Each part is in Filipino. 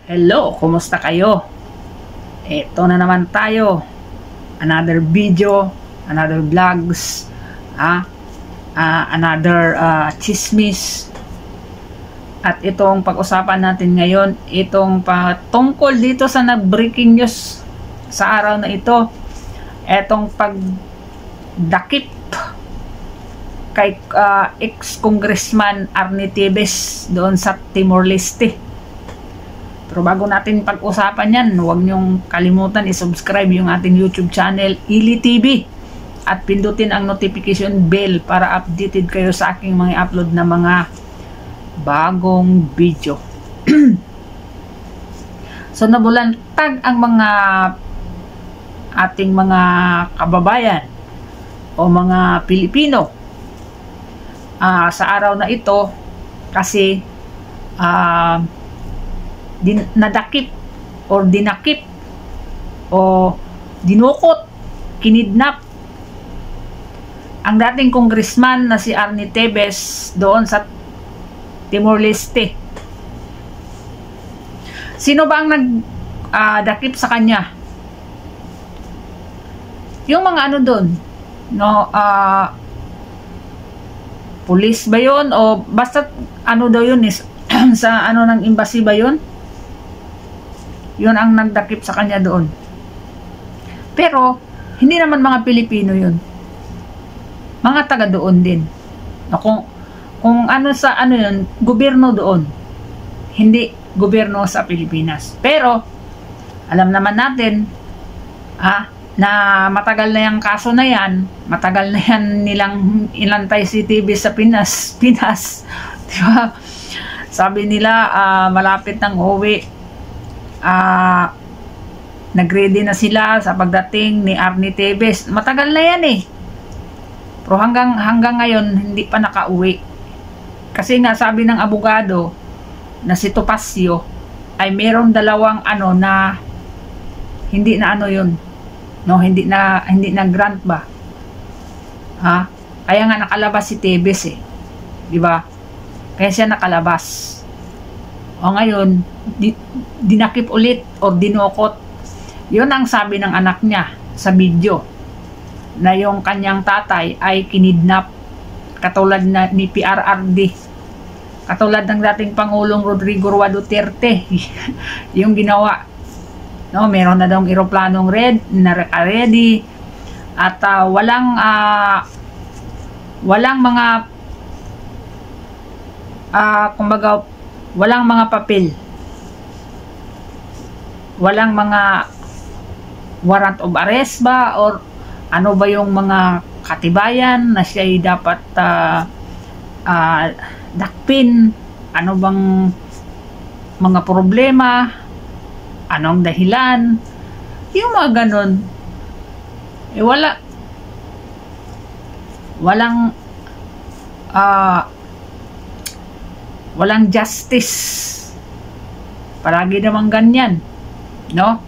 Hello, kumusta kayo? Ito na naman tayo. Another video, another vlogs, another chismis. At itong pag-usapan natin ngayon, itong tungkol dito sa breaking news sa araw na ito. Itong pagdakip kay ex-congressman Arnie Tevez doon sa Timor-Leste. Pero bago natin pag-usapan yan, huwag niyong kalimutan i-subscribe yung ating YouTube channel, Ili TV. At pindutin ang notification bell para updated kayo sa aking mga upload na mga bagong video. So nabulantag ang mga ating mga kababayan o mga Pilipino sa araw na ito kasi nadakip or dinakip o dinukot, kinidnap ang dating congressman na si Arnie Tevez doon sa Timor-Leste. Sino ba ang nagdakip sa kanya? Yung mga ano doon, no, police ba yun o basta ano daw yun is sa ano ng embassy ba yun? Yun ang nagdakip sa kanya doon. Pero hindi naman mga Pilipino yun, mga taga doon din. No, kung ano sa ano yun, gobyerno doon, hindi gobyerno sa Pilipinas. Pero alam naman natin na matagal na yung kaso na yan, matagal na yan nilang inantay si Tevez sa Pinas, diba? Sabi nila malapit ng uwi, nagready na sila sa pagdating ni Arnie Tevez. Matagal na yan eh, pero hanggang ngayon hindi pa nakauwi. Kasi nga sabi ng abogado na si Topacio ay meron dalawang ano na hindi na ano yun, no, hindi na grant ba, kaya nga nakalabas si Tevez eh, di ba? Kaya siya nakalabas. O ngayon dinakip ulit o dinukot. Yun ang sabi ng anak niya sa video, na yung kanyang tatay ay kinidnap, katulad na ni PRRD, katulad ng dating Pangulong Rodrigo Roa Duterte. Yung ginawa, no, meron na daw eroplanong ready at walang mga kumbaga walang mga papel, walang mga warrant of arrest ba or ano ba yung mga katibayan na siya ay dapat dakpin, ano bang mga problema, anong dahilan, yung mga ganon. Walang justice. Palagi namang ganyan, no?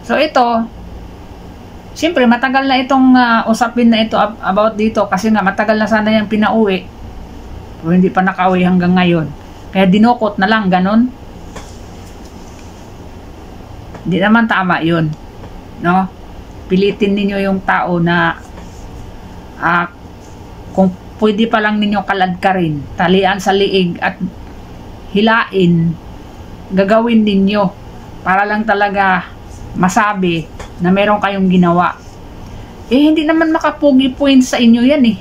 So ito, siyempre matagal na itong usapin na ito about dito, kasi nga matagal na sana yung pinauwi pero hindi pa nakauwi hanggang ngayon. Kaya dinukot na lang, ganon. Hindi naman tama yun, no? Pilitin ninyo yung tao na kung pwede pa lang ninyo kaladkarin, talian sa liig at hilain, gagawin ninyo para lang talaga masabi na meron kayong ginawa. Hindi naman makapugi points sa inyo yan eh.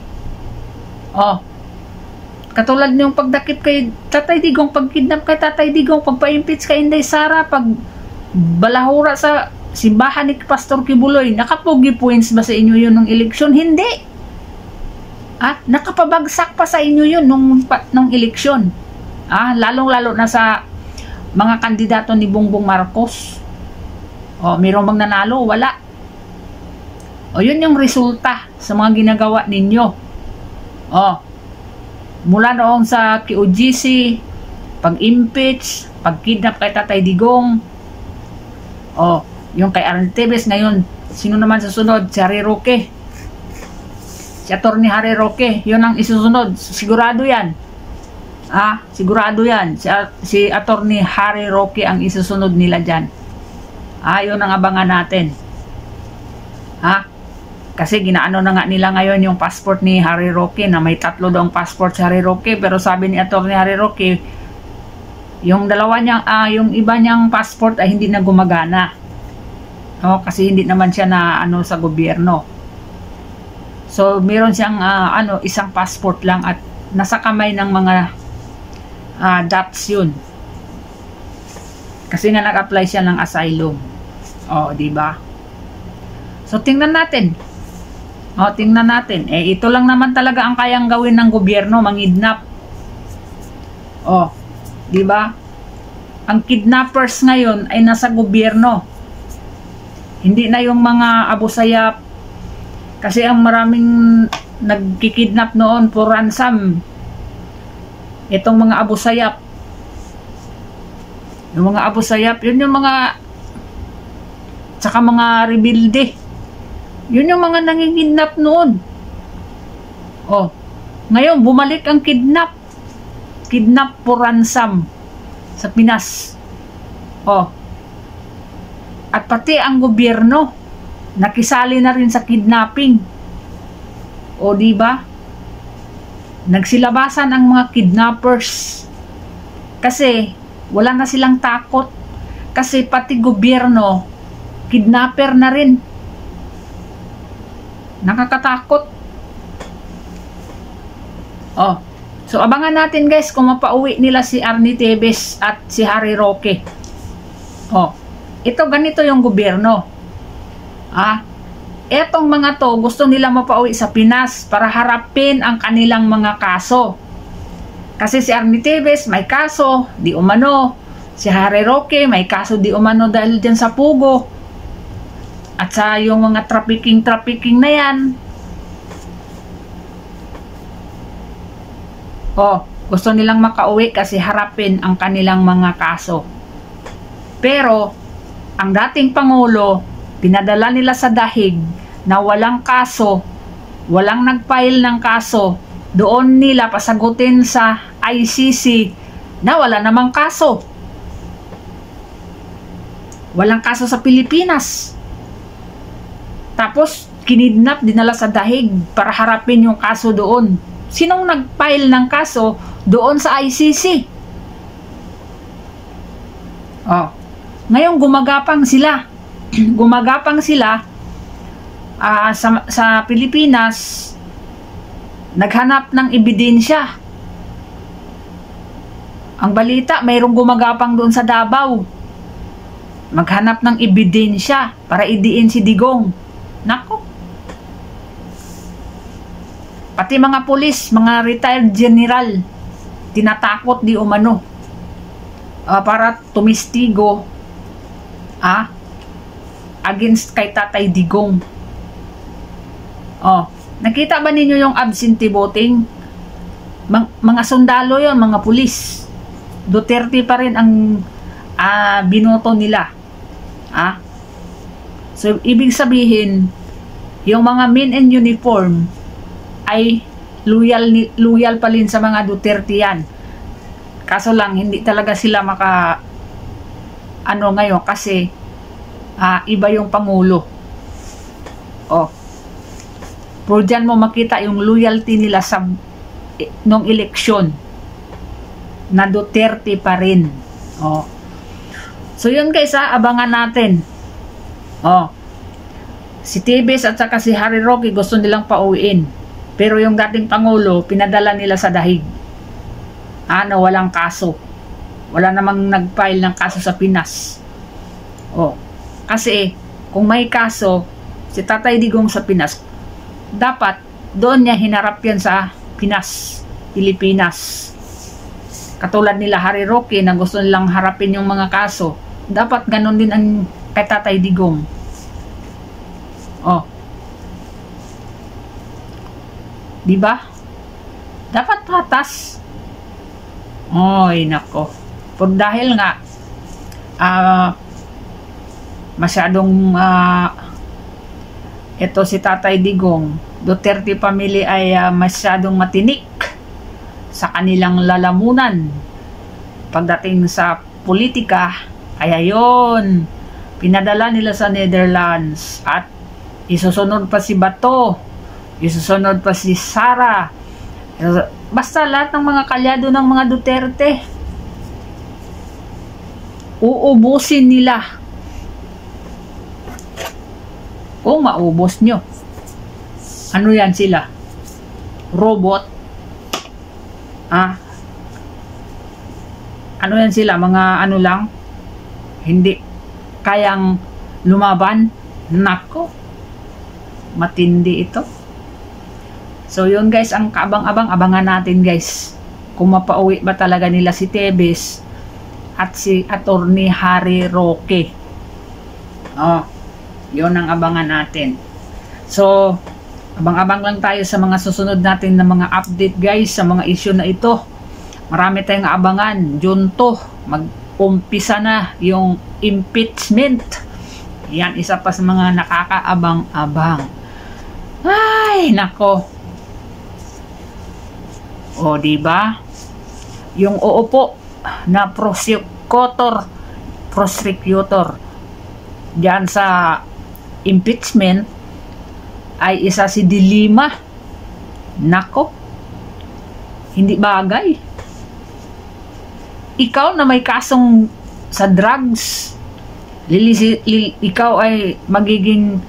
Katulad niyong pagdakip kay Tatay Digong, pagkidnap kay Tatay Digong, pagpa-impeach kay Inday Sara, pag balahura sa simbahan ni Pastor Kibuloy, nakapugi points ba sa inyo yun nung eleksyon? Hindi. At nakapabagsak pa sa inyo yun nung eleksyon. Lalong-lalo na sa mga kandidato ni Bongbong Marcos. Mayroong bang nanalo? Wala. Yun yung resulta sa mga ginagawa ninyo. Mula noong sa QGC, pag-impeach, pag-kidnap kay Tatay Digong, yung kay Arnie Tevez, ngayon, sino naman sa sunod? Si Harry Roque. Si Atty. Harry Roque, yun ang isusunod. Sigurado yan. Sigurado yan. Si Attorney Harry Roque ang isusunod nila dyan. Yun ang abangan natin. Kasi ginaano na nga nila ngayon yung passport ni Harry Roque, na may 3 daw ang passport si Harry Roque. Pero sabi ni Attorney Harry Roque, yung dalawa niyang, yung iba niyang passport ay hindi na gumagana. Kasi hindi naman siya na sa gobyerno. So meron siyang isang passport lang at nasa kamay ng mga dots yun. Kasi nga nag-apply siya ng asylum. Di ba? So tingnan natin. Tingnan natin. Ito lang naman talaga ang kayang gawin ng gobyerno, mangidnap. Di ba? Ang kidnappers ngayon ay nasa gobyerno. Hindi na yung mga Abu Sayyaf. Kasi ang maraming nagkikidnap noon for ransom. Itong mga Abu Sayyaf. Yung mga Abu Sayyaf, yun yung mga tsaka mga rebelde. Yun yung mga nangikidnap noon. Ngayon, bumalik ang kidnap. Kidnap for ransom sa Pinas. At pati ang gobyerno nakisali na rin sa kidnapping. Di ba? Nagsilabasan ang mga kidnappers. Kasi wala na silang takot. Kasi pati gobyerno kidnapper na rin. Nakakatakot. So abangan natin guys kung mapauwi nila si Arnie Tevez at si Harry Roque. Ito ganito yung gobyerno. Etong mga to gusto nila mapauwi sa Pinas para harapin ang kanilang mga kaso. Kasi si Arnie Tevez may kaso, di umano. Si Harry Roque may kaso di umano dahil dyan sa Pugo. At sa yung mga trafficking na yan. Gusto nilang makauwi kasi harapin ang kanilang mga kaso. Pero ang dating Pangulo, pinadala nila sa dahig na walang kaso, walang nag-file ng kaso, doon nila pasagutin sa ICC na wala namang kaso. Walang kaso sa Pilipinas. Tapos, kinidnap, dinala sa dahig para harapin yung kaso doon. Sinong nag-file ng kaso doon sa ICC? Ngayon, gumagapang sila. Gumagapang sila sa Pilipinas, naghanap ng ebidensya. Ang balita, mayroong gumagapang doon sa Davao. Maghanap ng ebidensya para idiin si Digong. Nako. Pati mga pulis, mga retired general, tinatakot di umano para tumistigo against kay Tatay Digong. Nakita ba ninyo yung absentee voting? Mga sundalo yon, mga pulis. Duterte pa rin ang binoto nila. So, ibig sabihin, yung mga men in uniform ay loyal pa rin sa mga Duterte yan. Kaso lang, hindi talaga sila ngayon kasi iba yung Pangulo. Pero dyan mo makita yung loyalty nila sa nung eleksyon na Duterte pa rin. So yun guys, abangan natin. Si Tevez at saka si Harry Roque gusto nilang pauwiin. Pero yung dating Pangulo, pinadala nila sa dahig. Walang kaso. Wala namang nag-file ng kaso sa Pinas. Kasi kung may kaso si Tatay Digong sa Pinas, dapat doon niya hinarap yan sa Pinas, Pilipinas. Katulad nila Harry Roque na gusto nilang harapin yung mga kaso, dapat ganun din ang kay Tatay Digong. Diba? Dapat patas. Nako. Pero dahil nga masyadong ito si Tatay Digong, Duterte family ay masyadong matinik. sa kanilang lalamunan pagdating sa politika. Kaya yon, pinadala nila sa Netherlands at isusunod pa si Bato, isusunod pa si Sara, basta lahat ng mga kalyado ng mga Duterte uubusin nila kung maubos nyo. Ano yan sila? Robot? Ano yan sila? Mga ano lang? Hindi kayang lumaban? Nako, matindi ito. So yun guys, ang kaabang-abang, abangan natin guys kung mapauwi ba talaga nila si Tebes at si Attorney Harry Roque. Yun ang abangan natin. So abang-abang lang tayo sa mga susunod natin na mga update guys sa mga issue na ito. Marami tayong abangan. June 2, mag-umpisa na yung impeachment. Yan, isa pa sa mga nakakaabang-abang. Ay, nako. O, diba? Yung uupo na prosecutor diyan sa impeachment ay isa si De Lima. Nako, hindi bagay. Ikaw na may kasong sa drugs, ikaw ay magiging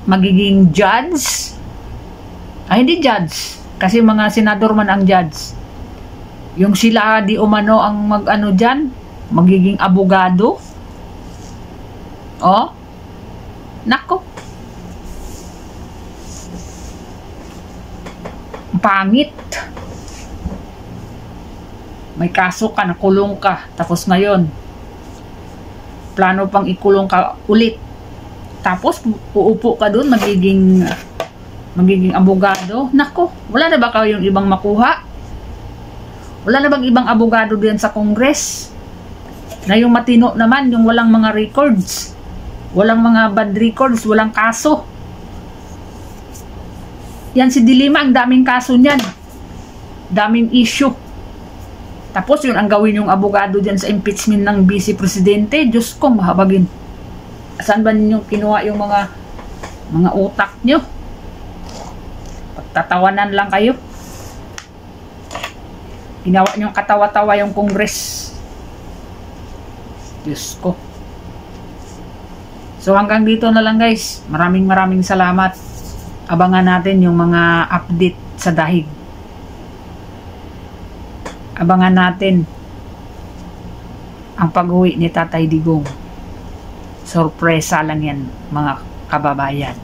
magiging judge? Hindi judge, kasi mga senador man ang judge. Yung sila di umano ang mag-ano dyan, magiging abogado. Nako, pangit. May kaso ka, nakulong ka, tapos ngayon plano pang ikulong ka ulit, tapos uupo ka dun, magiging abogado. Nako, wala na ba kayong ibang makuha? Wala na bang ibang abogado diyan sa Congress na yung matino naman, yung walang mga records, walang mga bad records, walang kaso? Yan si De Lima, ang daming kaso niyan, daming issue. Tapos yun ang gawin yung abogado dyan sa impeachment ng Vice Presidente. Diyos ko, mahabagin. Saan ba ninyo kinuha yung mga utak nyo? Pagtatawanan lang kayo. Ginawa nyo katawa-tawa yung Congress. Diyos ko. So hanggang dito na lang guys. Maraming salamat. Abangan natin yung mga update sa dahig. Abangan natin ang pag-uwi ni Tatay Digong. Sorpresa lang yan mga kababayan.